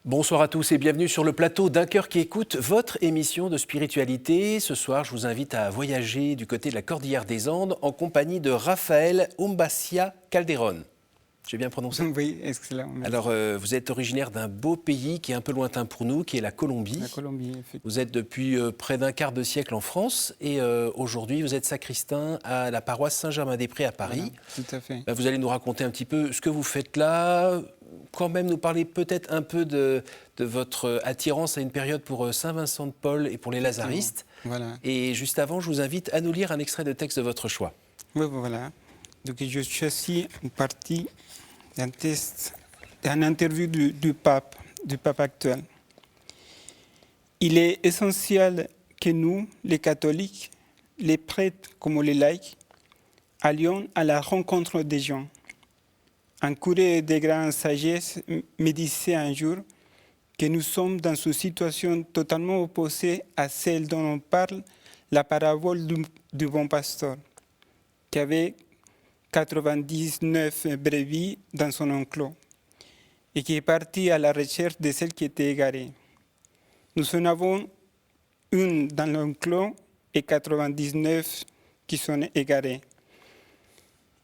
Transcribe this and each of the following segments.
Bonsoir à tous et bienvenue sur le plateau d'Un cœur qui écoute, votre émission de spiritualité. Ce soir, je vous invite à voyager du côté de la Cordillère des Andes en compagnie de Rafael Umbacia Calderón. J'ai bien prononcé ? Oui, excellent. Merci. Alors, vous êtes originaire d'un beau pays qui est un peu lointain pour nous, qui est la Colombie. La Colombie, effectivement. Vous êtes depuis près d'un quart de siècle en France et aujourd'hui, vous êtes sacristain à la paroisse Saint-Germain-des-Prés à Paris. Voilà, tout à fait. Vous allez nous raconter un petit peu ce que vous faites là, quand même nous parler peut-être un peu de votre attirance à une période pour Saint-Vincent de Paul et pour les Lazaristes. Voilà. Et juste avant, je vous invite à nous lire un extrait de texte de votre choix. Oui, voilà. Donc, je choisis une partie d'un texte, d'une interview du pape actuel. Il est essentiel que nous, les catholiques, les prêtres comme les laïcs, allions à la rencontre des gens. Un curé de grande sagesse me disait un jour que nous sommes dans une situation totalement opposée à celle dont on parle, la parabole du bon pasteur, qui avait 99 brebis dans son enclos et qui est parti à la recherche de celle qui était égarée. Nous en avons une dans l'enclos et 99 qui sont égarées.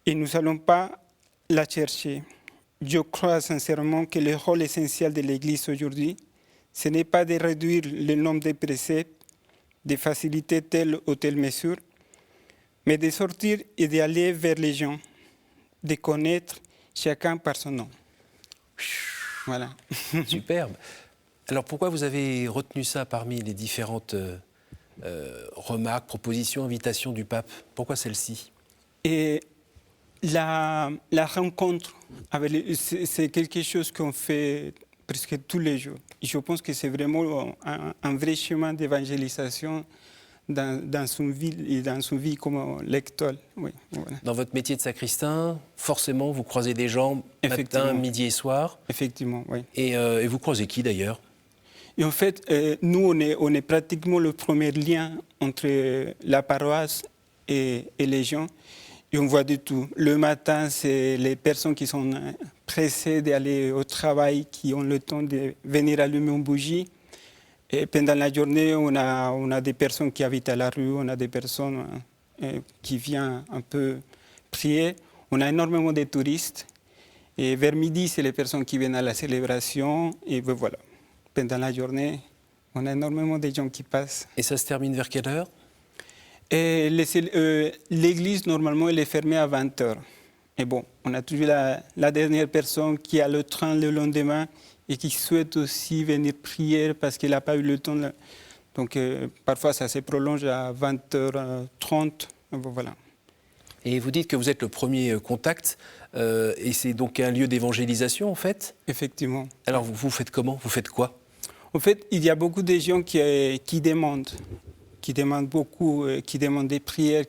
Et nous n'allons pas la chercher. Je crois sincèrement que le rôle essentiel de l'Église aujourd'hui, ce n'est pas de réduire le nombre de préceptes, de faciliter telle ou telle mesure, mais de sortir et d'aller vers les gens, de connaître chacun par son nom. Voilà. Superbe. Alors pourquoi vous avez retenu ça parmi les différentes remarques, propositions, invitations du pape? Pourquoi celle-ci? Et la rencontre, c'est quelque chose qu'on fait presque tous les jours. Je pense que c'est vraiment un vrai chemin d'évangélisation dans son vie et dans son vie comme lecteur. Oui, voilà. Dans votre métier de sacristain, forcément, vous croisez des gens matin, midi et soir. Effectivement, oui. Et vous croisez qui d'ailleurs? Et en fait, nous, on est pratiquement le premier lien entre la paroisse et les gens. Et on voit du tout. Le matin, c'est les personnes qui sont pressées d'aller au travail, qui ont le temps de venir allumer une bougie. Et pendant la journée, on a des personnes qui habitent à la rue, on a des personnes qui viennent un peu prier. On a énormément de touristes. Et vers midi, c'est les personnes qui viennent à la célébration. Et voilà. Pendant la journée, on a énormément de gens qui passent. Et ça se termine vers quelle heure? Et l'église, normalement, elle est fermée à 20h. Et bon, on a toujours la dernière personne qui a le train le lendemain et qui souhaite aussi venir prier parce qu'elle n'a pas eu le temps. Donc, parfois, ça se prolonge à 20h30. Voilà. Et vous dites que vous êtes le premier contact, et c'est donc un lieu d'évangélisation, en fait? Effectivement. Alors, vous faites comment? Vous faites quoi? En fait, il y a beaucoup de gens qui demandent beaucoup, qui demandent des prières,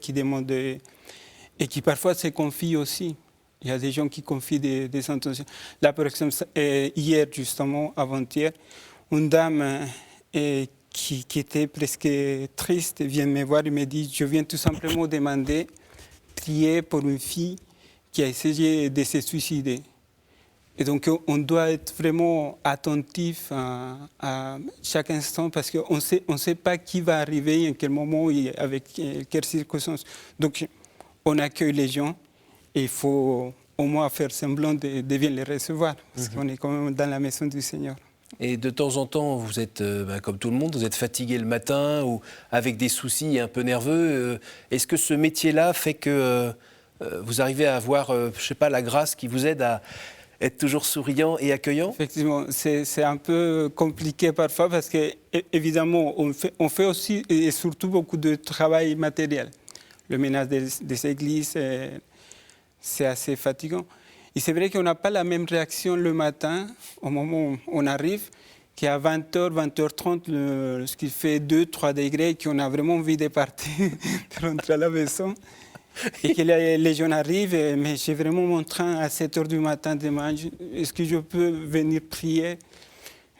et qui parfois se confient aussi. Il y a des gens qui confient des intentions. Là, par exemple, hier, justement, avant-hier, une dame qui était presque triste vient me voir et me dit « Je viens tout simplement demander, prier pour une fille qui a essayé de se suicider ». Et donc, on doit être vraiment attentif à chaque instant parce qu'on ne sait pas qui va arriver, en quel moment, et avec quelles circonstances. Donc, on accueille les gens et il faut au moins faire semblant de bien les recevoir parce qu'on est quand même dans la maison du Seigneur. Et de temps en temps, vous êtes, comme tout le monde, vous êtes fatigué le matin ou avec des soucis et un peu nerveux. Est-ce que ce métier-là fait que vous arrivez à avoir, je ne sais pas, la grâce qui vous aide à être toujours souriant et accueillant? Effectivement, c'est un peu compliqué parfois parce qu'évidemment, on fait aussi et surtout beaucoup de travail matériel. Le ménage des églises, c'est assez fatigant. Et c'est vrai qu'on n'a pas la même réaction le matin, au moment où on arrive, qu'à 20h, 20h30, ce qui fait 2-3 degrés, qu'on a vraiment envie de partir, de rentrer à la maison. Et que les gens arrivent, mais j'ai vraiment mon train à 7h du matin demain. Est-ce que je peux venir prier?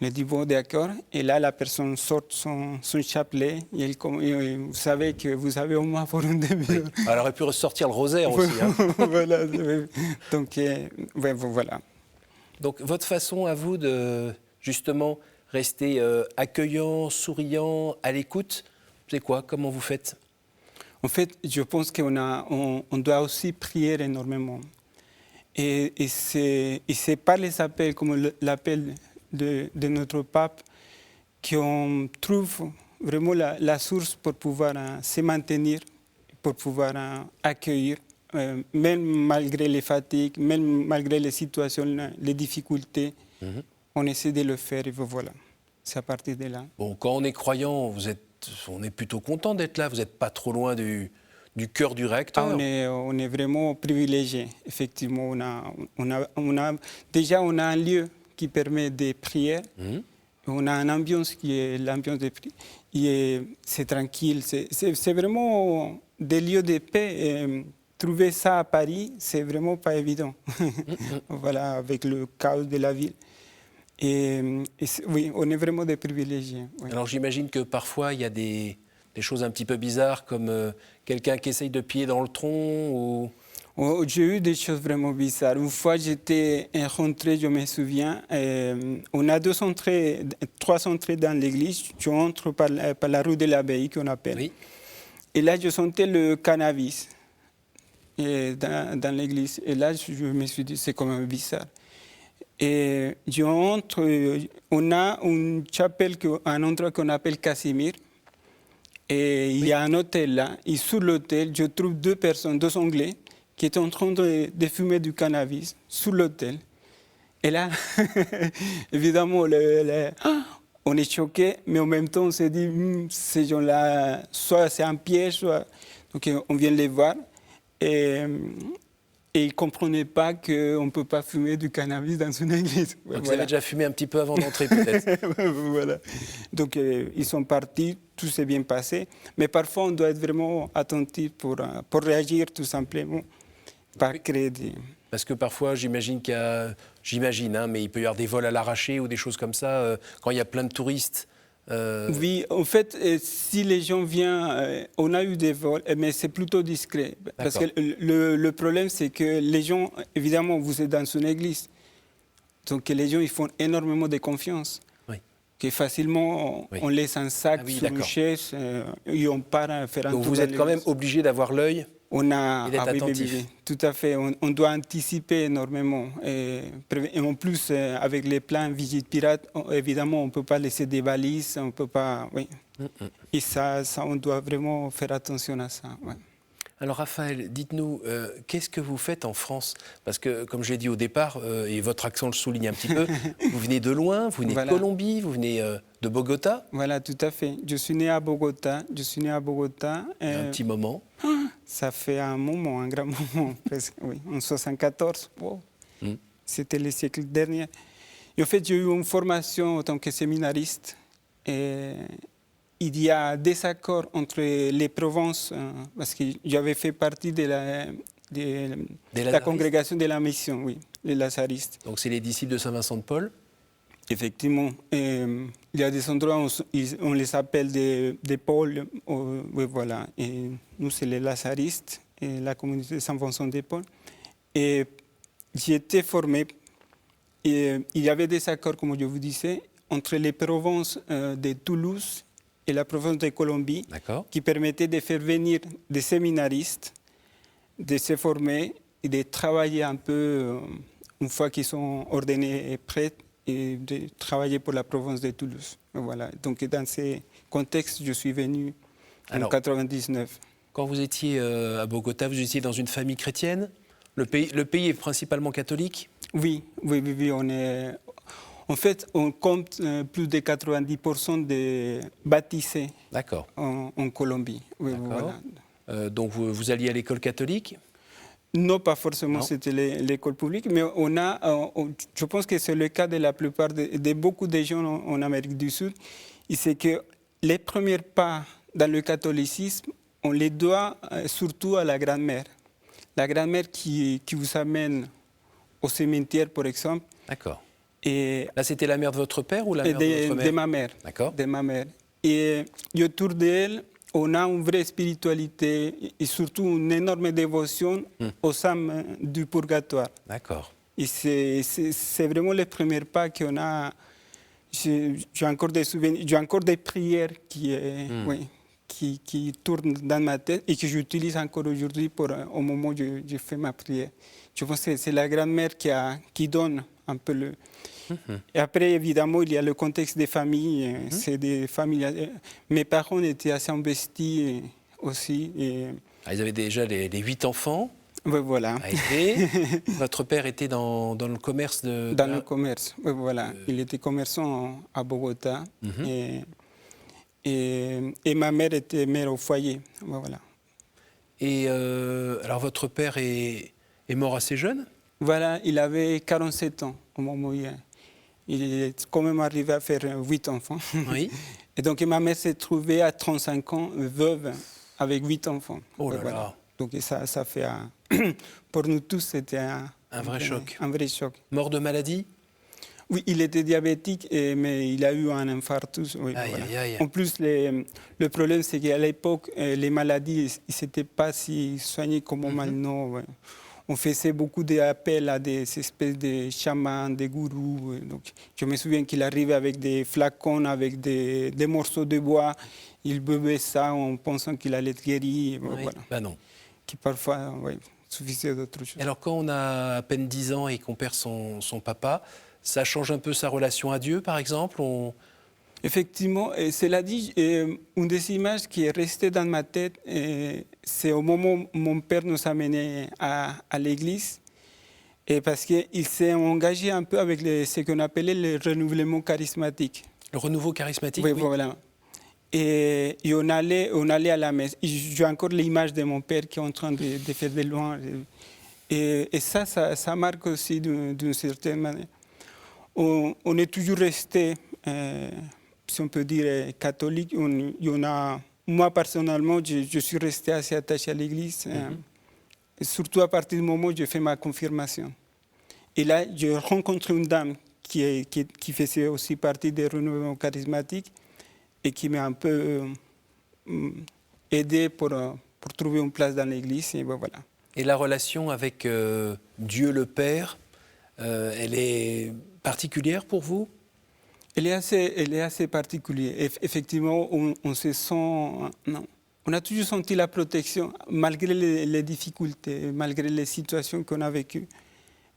Il dit bon, d'accord. Et là, la personne sort son chapelet. Et vous savez que vous avez au moins pour une demi-heure. Oui. Elle aurait pu ressortir le rosaire aussi. Hein. Voilà. Donc, voilà. Donc, votre façon à vous de justement rester accueillant, souriant, à l'écoute? C'est quoi? Comment vous faites? En fait, je pense on doit aussi prier énormément. Et c'est par les appels, comme l'appel de notre pape, qu'on trouve vraiment la source pour pouvoir se maintenir, pour pouvoir accueillir, même malgré les fatigues, même malgré les situations, les difficultés. On essaie de le faire et voilà. C'est à partir de là. Bon, quand on est croyant, on est plutôt content d'être là. Vous n'êtes pas trop loin du cœur du réacteur. On est vraiment privilégié. Effectivement, déjà on a un lieu qui permet des prières. On a une ambiance qui est l'ambiance de prière. C'est tranquille. C'est vraiment des lieux de paix. Et trouver ça à Paris, c'est vraiment pas évident. Voilà, avec le chaos de la ville. Oui, on est vraiment des privilégiés. Oui. Alors j'imagine que parfois il y a des choses un petit peu bizarres, comme quelqu'un qui essaye de piller dans le tronc ou... J'ai eu des choses vraiment bizarres. Une fois, j'étais rentré, je me souviens, on a trois entrées dans l'église. Tu entres par la rue de l'Abbaye, qu'on appelle. Oui. Et là, je sentais le cannabis dans l'église. Et là, je me suis dit, c'est quand même bizarre. Et je entre, on a une chapelle, un endroit qu'on appelle Casimir. Et il y a un hôtel là. Et sur l'hôtel, je trouve deux personnes, deux Anglais, qui étaient en train de fumer du cannabis sous l'hôtel. Et là, évidemment, on est choqués, mais en même temps, on s'est dit, ces gens-là, soit c'est un piège, soit... Donc on vient les voir. Et ils ne comprenaient pas qu'on ne peut pas fumer du cannabis dans une église. Donc voilà. Vous avez déjà fumé un petit peu avant d'entrer, peut-être. Voilà. Donc ils sont partis, tout s'est bien passé. Mais parfois, on doit être vraiment attentif pour réagir tout simplement, pas créer des... Parce que parfois, j'imagine qu'il y a... mais il peut y avoir des vols à l'arraché ou des choses comme ça, quand il y a plein de touristes. Oui, en fait, si les gens viennent, on a eu des vols, mais c'est plutôt discret. Parce que le problème, c'est que les gens, évidemment, vous êtes dans une église, donc les gens, ils font énormément de confiance. Oui. Que facilement, on laisse un sac sur une chaise et on part faire un tour. Donc vous êtes quand même obligé d'avoir l'œil. On a, et d'être attentif. Oui, tout à fait. On doit anticiper énormément. Et en plus, avec les plans Visite Pirate, évidemment, on ne peut pas laisser des balises, on ne peut pas... Oui. Et ça, on doit vraiment faire attention à ça. Ouais. Alors Raphaël, dites-nous, qu'est-ce que vous faites en France? Parce que, comme je l'ai dit au départ, et votre accent le souligne un petit peu, vous venez de loin, vous venez de Colombie, vous venez de Bogota. Voilà, tout à fait. Je suis né à Bogota. Il y a un petit moment. Ça fait un moment, un grand moment, presque, oui, en 1974. Wow. C'était le siècle dernier. Et en fait, j'ai eu une formation en tant que séminariste. Et il y a des accords entre les provinces, parce que j'avais fait partie de la congrégation de la mission, oui, les Lazaristes. Donc c'est les disciples de Saint Vincent de Paul? Effectivement. Il y a des endroits où on les appelle des pôles. Oui, voilà. Et nous, c'est les Lazaristes et la communauté de Saint Vincent de Paul. Et j'ai été formé. Et il y avait des accords, comme je vous disais, entre les provinces de Toulouse et la province de Colombie, qui permettaient de faire venir des séminaristes, de se former et de travailler un peu une fois qu'ils sont ordonnés et prêts, et de travailler pour la province de Toulouse. Voilà. Donc dans ces contextes, je suis venu en 1999. Quand vous étiez à Bogota, vous étiez dans une famille chrétienne? Le pays est principalement catholique? Oui. En fait, on compte plus de 90% de baptisés en Colombie. Oui, voilà. Donc vous alliez à l'école catholique? Non, pas forcément, c'était l'école publique, mais je pense que c'est le cas de la plupart de beaucoup de gens en Amérique du Sud. Et c'est que les premiers pas dans le catholicisme, on les doit surtout à la grand-mère. La grand-mère qui vous amène au cimetière, par exemple. D'accord. Et là, c'était la mère de votre père ou la mère de votre mère? De ma mère. D'accord. De ma mère. Et autour d'elle, on a une vraie spiritualité et surtout une énorme dévotion aux âmes du purgatoire. D'accord. Et c'est vraiment les premiers pas qu'on a J'ai encore des souvenirs, j'ai encore des prières oui, qui tournent dans ma tête et que j'utilise encore aujourd'hui au moment où je fais ma prière. Je pense que c'est la grand-mère qui donne un peu le... Et après, évidemment, il y a le contexte des familles. C'est des familles. Mes parents étaient assez investis aussi. Ils avaient déjà les 8 enfants. Oui, voilà. À élever. Votre père était dans le commerce de... Dans le commerce, oui, voilà. Il était commerçant à Bogota. Et ma mère était mère au foyer. Voilà. Et alors, votre père est mort assez jeune? Voilà, il avait 47 ans au moment où il est quand même arrivé à faire 8 enfants. Oui. Et donc ma mère s'est trouvée à 35 ans, veuve, avec 8 enfants. Oh là voilà. là. Donc ça fait pour nous tous, c'était un vrai choc. Un vrai choc. Mort de maladie? Oui, il était diabétique, mais il a eu un infarctus. Oui, aïe, voilà. aïe, aïe. En plus, le problème, c'est qu'à l'époque, les maladies, ils n'étaient pas si soignées comme maintenant. Ouais. On faisait beaucoup d'appels à des espèces de chamans, des gourous. Donc, je me souviens qu'il arrivait avec des flacons, avec des morceaux de bois. Il buvait ça en pensant qu'il allait être guéri. Oui. Voilà. Ben non. Qui parfois suffisait d'autre chose. Alors, quand on a à peine 10 ans et qu'on perd son papa, ça change un peu sa relation à Dieu, par exemple? Effectivement, cela dit, une des images qui est restée dans ma tête, c'est au moment où mon père nous a menés à l'église, parce qu'il s'est engagé un peu avec ce qu'on appelait le renouvellement charismatique. Le renouveau charismatique? Oui, voilà. Et on allait à la messe. J'ai encore l'image de mon père qui est en train de faire des louanges. Et ça marque aussi d'une certaine manière. On est toujours resté, si on peut dire, catholique. Moi, personnellement, je suis resté assez attaché à l'Église, surtout à partir du moment où j'ai fait ma confirmation. Et là, j'ai rencontré une dame qui faisait aussi partie des renouvellements charismatiques et qui m'a un peu aidé pour trouver une place dans l'Église. Et voilà. Et la relation avec Dieu le Père, elle est particulière pour vous? Elle est assez particulière. Effectivement, on se sent... Non. On a toujours senti la protection, malgré les difficultés, malgré les situations qu'on a vécues.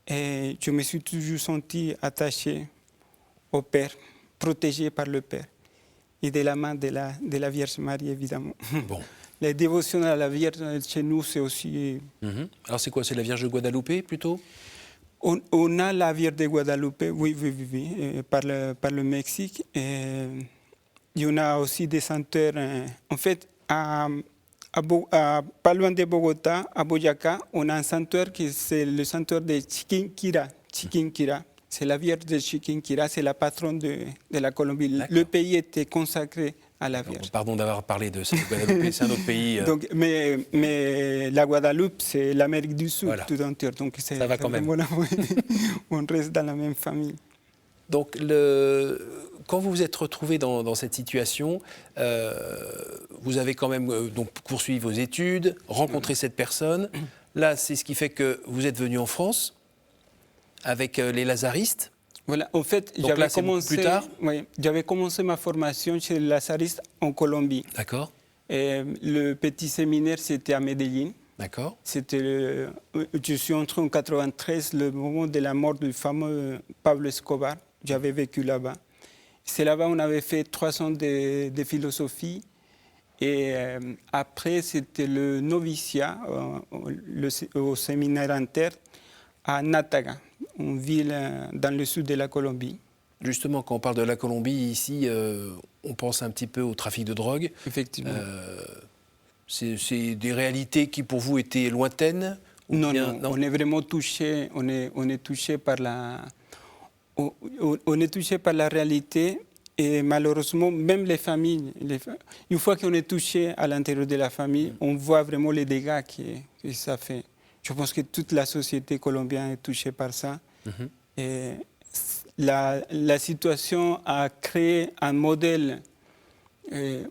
Et je me suis toujours senti attaché au Père, protégé par le Père. Et de la main de la Vierge Marie, évidemment. Bon. Les dévotions à la Vierge, chez nous, c'est aussi... Alors c'est quoi? C'est la Vierge de Guadalupe, plutôt? On a la Vierge de Guadalupe, oui, par le Mexique. Et on a aussi des santeurs. En fait, pas loin de Bogota, à Boyacá, on a un sanctuaire qui c'est le sanctuaire de Chiquinquirá. Chiquinquirá, c'est la Vierge de Chiquinquirá, c'est la patronne de la Colombie. Le pays était consacré à la Vierge. Pardon d'avoir parlé de cette Guadeloupe, c'est un autre pays. Donc, mais la Guadeloupe, c'est l'Amérique du Sud, voilà. Tout entière. Donc ça va quand même. Voilà, on reste dans la même famille. Donc, quand vous vous êtes retrouvé dans cette situation, vous avez quand même donc poursuivi vos études, rencontré cette personne. Là, c'est ce qui fait que vous êtes venu en France avec les lazaristes. Voilà, en fait, j'avais commencé ma formation chez les lazaristes en Colombie. D'accord. Le petit séminaire, c'était à Medellín. D'accord. Je suis entré en 1993, le moment de la mort du fameux Pablo Escobar. J'avais vécu là-bas. C'est là-bas qu'on avait fait 3 ans de philosophie. Et après, c'était le noviciat au séminaire inter à Nataga, une ville dans le sud de la Colombie. Justement, quand on parle de la Colombie, ici, on pense un petit peu au trafic de drogue. Effectivement. C'est des réalités qui, pour vous, étaient lointaines? Non, on est vraiment touché. On est touché par on est touché par la réalité. Et malheureusement, même les familles, une fois qu'on est touché à l'intérieur de la famille, on voit vraiment les dégâts que ça fait. Je pense que toute la société colombienne est touchée par ça. Et la situation a créé un modèle.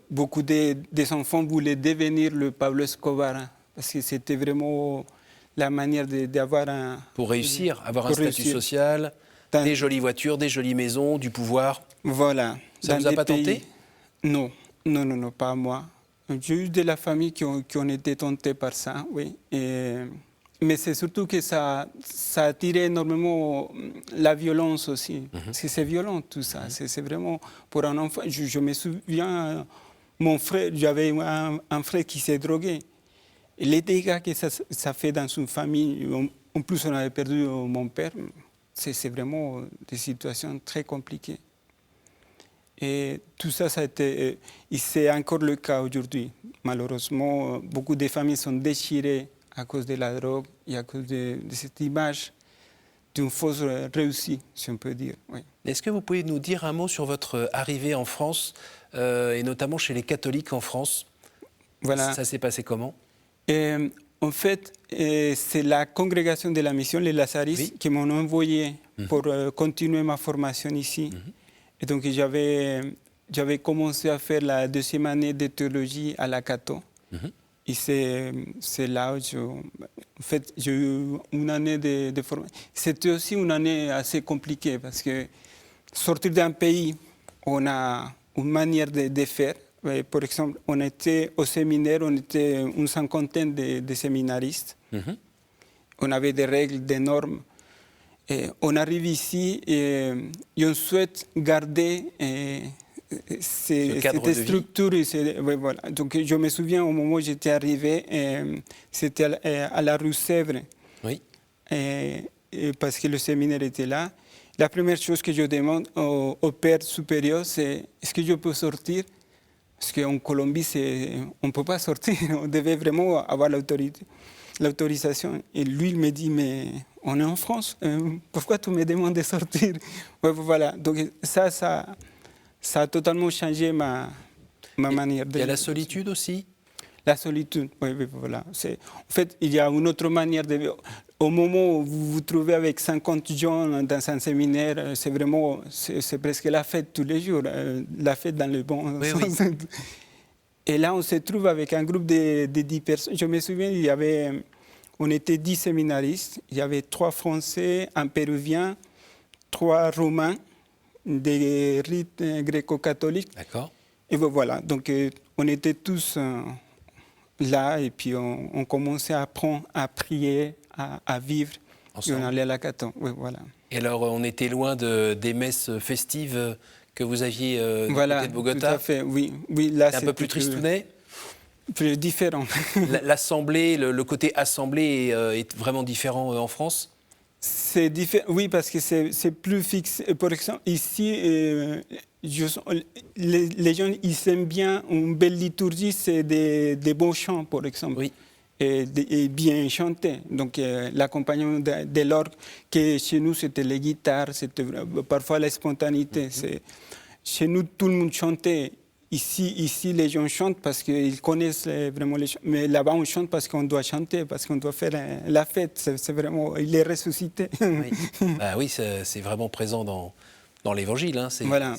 Beaucoup des enfants voulaient devenir le Pablo Escobar, parce que c'était vraiment la manière d'avoir un... Pour réussir, avoir un statut social, Des jolies voitures, des jolies maisons, du pouvoir. Voilà. Ça vous a pas tenté? Non, non, non, non, pas moi. J'ai eu de la famille qui ont été tentés par ça, oui. Mais c'est surtout que ça a attiré énormément la violence aussi. Parce que c'est violent tout ça. C'est vraiment pour un enfant. Je me souviens, mon frère, j'avais un frère qui s'est drogué. Et les dégâts que ça fait dans une famille, en plus on avait perdu mon père, c'est vraiment des situations très compliquées. Et tout ça, c'est encore le cas aujourd'hui. Malheureusement, beaucoup de familles sont déchirées à cause de la drogue et à cause de cette image d'une fausse réussite, si on peut dire. Oui. Est-ce que vous pouvez nous dire un mot sur votre arrivée en France, et notamment chez les catholiques en France? Voilà. Ça s'est passé comment? En fait, c'est la congrégation de la mission, les Lazaristes, qui m'ont envoyé pour continuer ma formation ici. Et donc, j'avais commencé à faire la deuxième année de théologie à la Cato. Et c'est là où en fait, j'ai eu une année de formation. C'était aussi une année assez compliquée parce que sortir d'un pays, on a une manière de faire. Par exemple, on était au séminaire, on était une cinquantaine de séminaristes. On avait des règles, des normes. Et on arrive ici et on souhaite garder cette structure. Voilà. Donc, je me souviens au moment où j'étais arrivé, c'était à la rue Sèvres, oui. Parce que le séminaire était là. La première chose que je demande au père supérieur, c'est est-ce que je peux sortir? Parce qu'en Colombie, on ne peut pas sortir. On devait vraiment avoir l'autorisation. Et lui, il me dit, mais on est en France, pourquoi tu me demandes de sortir? Voilà. Donc ça a totalement changé ma manière de... Il y a la solitude aussi? La solitude, oui, voilà. En fait, il y a une autre manière de vivre. Au moment où vous vous trouvez avec 50 jeunes dans un séminaire, c'est presque la fête tous les jours, la fête dans le bon sens. Oui. Et là, on se trouve avec un groupe de 10 personnes. Je me souviens, on était 10 séminaristes. Il y avait 3 Français, un Péruvien, 3 Roumains, des rites gréco-catholiques. D'accord. Et voilà, donc on était tous là et puis on commençait à apprendre, à prier, à vivre. Ensemble. Et on allait à la Caton. Oui, voilà. Et alors, on était loin des messes festives que vous aviez voilà, côté de Bogota? Tout à fait, oui. Là, c'est un peu plus tristounet? Plus différent. L'assemblée, le côté assemblée est vraiment différent en France? C'est différent, oui, parce que c'est plus fixe. Par exemple, ici, les gens, ils aiment bien une belle liturgie, c'est des bons chants, par exemple. Oui. Et bien chanté. Donc, l'accompagnement de l'orgue, que chez nous, c'était les guitares, c'était parfois la spontanéité. Chez nous, tout le monde chantait. Ici, les gens chantent parce qu'ils connaissent vraiment les chants. Mais là-bas, on chante parce qu'on doit chanter, parce qu'on doit faire la fête. C'est vraiment, il est ressuscité. Oui, bah oui, c'est vraiment présent dans l'Évangile. Hein. Voilà.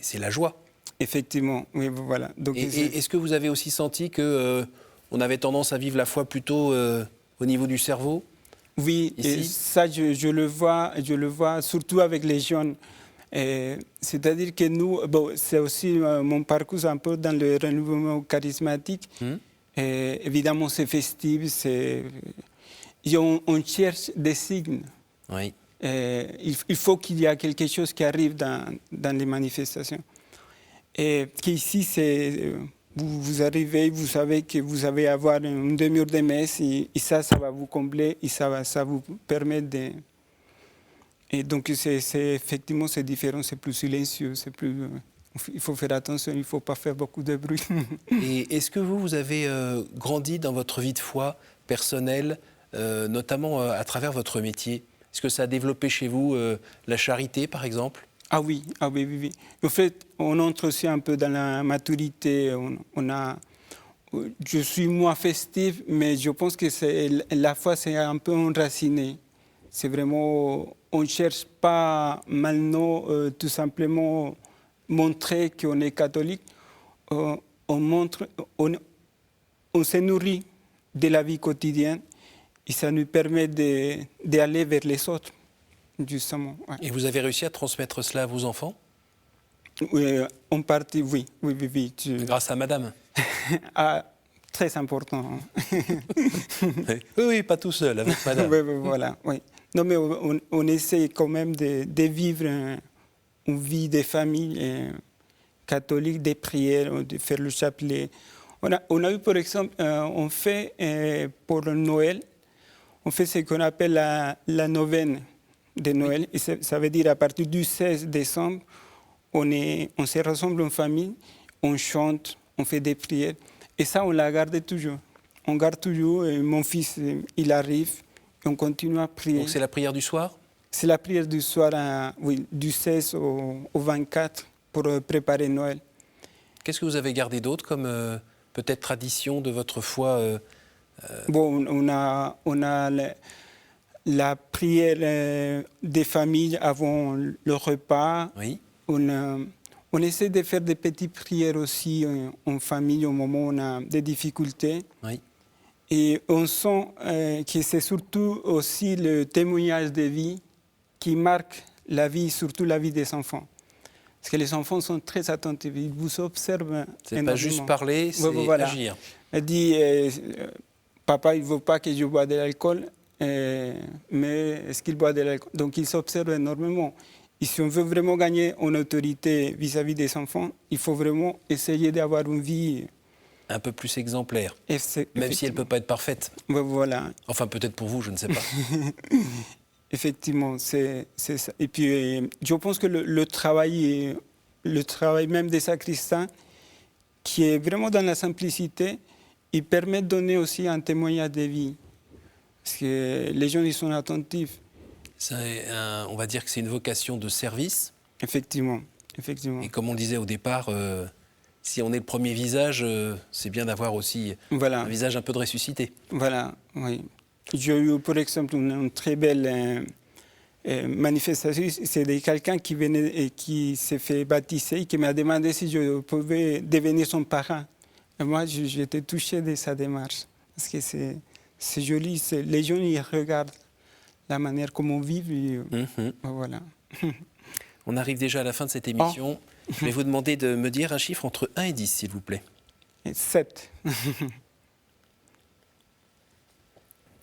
C'est la joie. Effectivement, oui, voilà. Donc, est-ce que vous avez aussi senti qu'on avait tendance à vivre la foi plutôt au niveau du cerveau? Oui, et ça, je le vois surtout avec les jeunes. C'est-à-dire que nous, c'est aussi mon parcours un peu dans le renouveau charismatique. Évidemment, c'est festif, on cherche des signes. Oui. Il faut qu'il y ait quelque chose qui arrive dans les manifestations. Et qu'ici, vous arrivez, vous savez que vous allez avoir une demi-heure de messe et ça va vous combler et ça vous permet de... Et donc, effectivement, c'est différent, c'est plus silencieux, il faut faire attention, il ne faut pas faire beaucoup de bruit. Et est-ce que vous avez grandi dans votre vie de foi personnelle, notamment à travers votre métier? Est-ce que ça a développé chez vous la charité, par exemple? Ah oui. En fait, on entre aussi un peu dans la maturité. Je suis moins festif, mais je pense que la foi, c'est un peu enraciné. C'est vraiment, on ne cherche pas maintenant tout simplement montrer qu'on est catholique. On se nourrit de la vie quotidienne et ça nous permet d'aller vers les autres. justement. Ouais. Et vous avez réussi à transmettre cela à vos enfants? Oui, en partie, oui. Grâce à madame? Ah, très important. Oui, pas tout seul, avec madame. Oui, voilà, oui. Non, mais on essaie quand même de vivre une vie de famille catholique, des prières, de faire le chapelet. On a eu, par exemple, on fait pour Noël, on fait ce qu'on appelle la neuvaine de Noël. Et ça veut dire à partir du 16 décembre, on se rassemble en famille, on chante, on fait des prières. Et ça, on la garde toujours. On garde toujours. Et mon fils, il arrive, et on continue à prier. Donc c'est la prière du soir? C'est la prière du soir, oui, du 16 au 24 pour préparer Noël. Qu'est-ce que vous avez gardé d'autre comme peut-être tradition de votre foi? Bon, on a la prière des familles avant le repas. Oui. On essaie de faire des petites prières aussi en famille au moment où on a des difficultés. Oui. Et on sent que c'est surtout aussi le témoignage de vie qui marque la vie, surtout la vie des enfants. Parce que les enfants sont très attentifs, ils vous observent. C'est pas juste parler, c'est agir. Elle dit, papa, il ne veut pas que je boive de l'alcool, mais est-ce qu'il boit de l'alcool? Donc ils s'observent énormément. Et si on veut vraiment gagner en autorité vis-à-vis des enfants, il faut vraiment essayer d'avoir une vie un peu plus exemplaire, même si elle ne peut pas être parfaite. Voilà. Enfin, peut-être pour vous, je ne sais pas. Effectivement, c'est ça. Et puis, je pense que le travail même des sacristains, qui est vraiment dans la simplicité, il permet de donner aussi un témoignage de vie. Parce que les gens, ils sont attentifs. On va dire que c'est une vocation de service. Effectivement. Et comme on le disait au départ, si on est le premier visage, c'est bien d'avoir aussi un visage un peu de ressuscité. Voilà, oui. J'ai eu, par exemple, une très belle manifestation. C'est quelqu'un qui venait et qui s'est fait baptiser et qui m'a demandé si je pouvais devenir son parent. Et moi, j'étais touché de sa démarche. Parce que c'est joli. Les gens, ils regardent la manière comme on vit. Voilà. On arrive déjà à la fin de cette émission. Je vais vous demander de me dire un chiffre entre 1 et 10, s'il vous plaît. 7.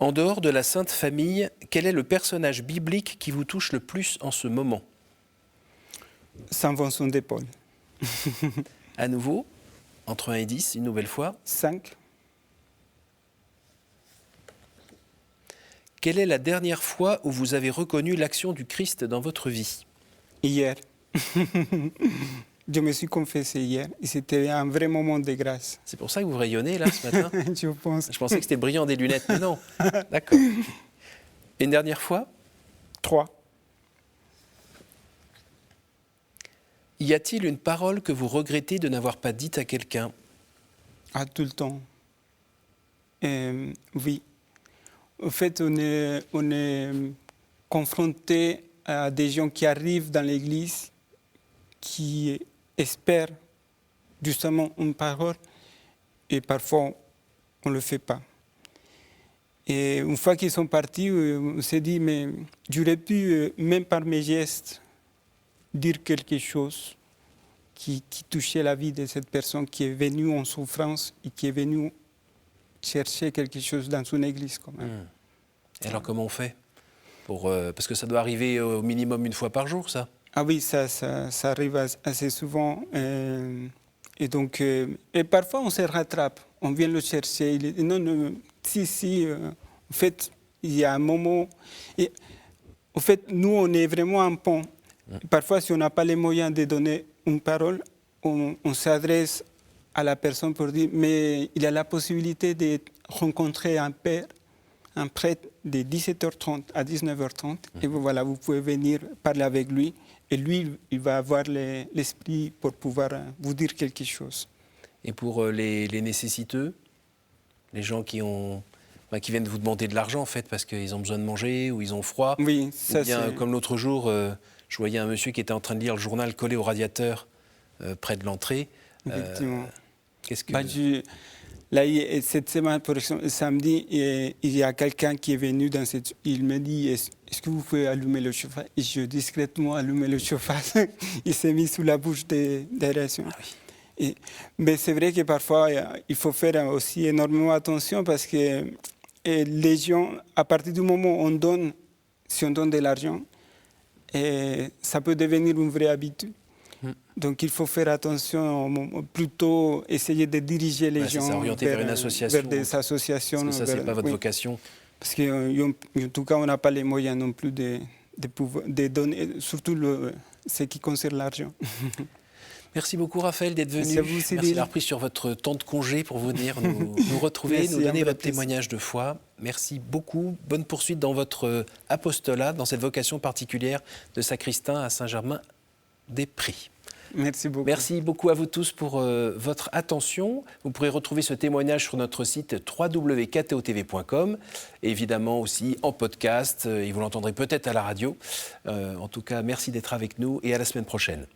En dehors de la Sainte Famille, quel est le personnage biblique qui vous touche le plus en ce moment? Saint Vincent de Paul. À nouveau, entre 1 et 10, une nouvelle fois. 5. Quelle est la dernière fois où vous avez reconnu l'action du Christ dans votre vie? Hier. Je me suis confessé hier et c'était un vrai moment de grâce. C'est pour ça que vous rayonnez là ce matin? Je pense. Je pensais que c'était brillant des lunettes, mais non. D'accord. Une dernière fois? 3. Y a-t-il une parole que vous regrettez de n'avoir pas dite à quelqu'un? Ah, tout le temps. Oui. En fait, on est confronté à des gens qui arrivent dans l'Église, qui espèrent justement une parole, et parfois on ne le fait pas. Et une fois qu'ils sont partis, on s'est dit, mais j'aurais pu, même par mes gestes, dire quelque chose qui touchait la vie de cette personne qui est venue en souffrance et qui est venue chercher quelque chose dans son église quand même. Et alors comment on fait parce que ça doit arriver au minimum une fois par jour, ça? Ah oui, ça arrive assez souvent. Et donc, et parfois on se rattrape, on vient le chercher. Il dit, non, si, en fait, il y a un moment. Et, en fait, nous, on est vraiment un pont. Parfois, si on n'a pas les moyens de donner une parole, on s'adresse à la personne pour dire, mais il y a la possibilité de rencontrer un père, un prêtre de 17h30 à 19h30. Et voilà, vous pouvez venir parler avec lui. Et lui, il va avoir l'esprit pour pouvoir vous dire quelque chose. Et pour les nécessiteux, les gens qui viennent vous demander de l'argent, en fait, parce qu'ils ont besoin de manger ou ils ont froid. Oui, ça c'est... Comme l'autre jour, je voyais un monsieur qui était en train de lire le journal collé au radiateur près de l'entrée. Effectivement. Qu'est-ce que... Là, cette semaine, par exemple, samedi, il y a quelqu'un qui est venu il me dit, est-ce que vous pouvez allumer le chauffage? Et je discrètement allumé le chauffage. Il s'est mis sous la bouche des rations. Ah oui. Mais c'est vrai que parfois, il faut faire aussi énormément attention parce que les gens, à partir du moment où si on donne de l'argent, ça peut devenir une vraie habitude. Donc il faut faire attention, plutôt essayer de diriger les gens orienter vers une association. Vers des associations. Parce que ça, c'est pas votre vocation. Parce qu'en tout cas, on n'a pas les moyens non plus de donner, surtout ce qui concerne l'argent. Merci beaucoup Raphaël d'être venu. Merci d'avoir pris sur votre temps de congé pour venir nous retrouver, nous donner votre témoignage de foi. Merci beaucoup. Bonne poursuite dans votre apostolat, dans cette vocation particulière de sacristain à Saint-Germain-des-Prés. Merci beaucoup. Merci beaucoup à vous tous pour votre attention. Vous pourrez retrouver ce témoignage sur notre site www.ktotv.com et évidemment aussi en podcast et vous l'entendrez peut-être à la radio. En tout cas, merci d'être avec nous et à la semaine prochaine.